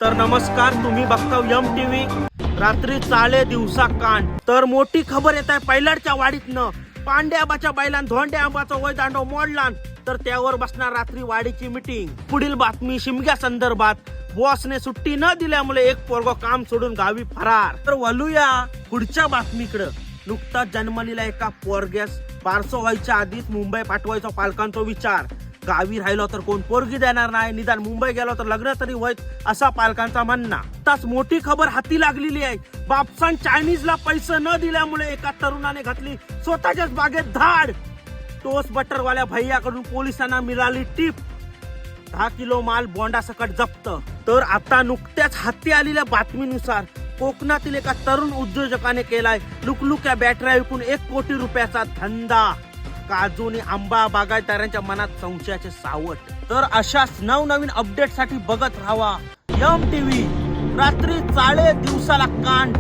तर नमस्कार, तुम्ही बघता MTV. रात्री चाले दिवसा कांड. तर मोठी खबर येत आहे पैलाडच्या वाडीतनं. पांड्याबाच्या बैलान धोंड्या आंबाचा वय दांडो मोडला, तर त्यावर बसणार रात्री वाडीची मीटिंग. पुढील बातमी शिमग्या संदर्भात. बॉसने सुट्टी न दिल्यामुळे एक पोरगो काम सोडून गावी फरार. तर वळूया पुढच्या बातमीकडे. नुकताच जन्मलेल्या एका पोरग्यास बारसो व्हायच्या आधीच मुंबई पाठवायचा पालकांचा विचार. गावी राहिलो तर कोण पोरगी देणार नाही, निदान मुंबई गेलो तर लग्न तरी होईल, असा पालकांचा म्हणणं. आताच मोठी खबर हाती लागलेली आहे. बापसान चायनीजला पैसे न दिल्यामुळे एका तरुणाने घातली स्वतःच्याच बागेत धाड. टोस्ट बटरवाल्या भैयाकडून पोलिसांना मिळाली टीप. 10 किलो माल बॉन्डासकट जप्त. तर आता नुकत्याच हाती आलेल्या बातमीनुसार कोकणातील एका तरुण उद्योजकाने केलाय लुकलुक्या बॅटऱ्या विकून 1 कोटी रुपयाचा धंदा. काजू आणि आंबा बागायतदारांच्या मनात संशयाचे सावट. तर अशाच नवनवीन अपडेट साठी बघत राहावा MTV. रात्री चाळे दिवसाला कांड.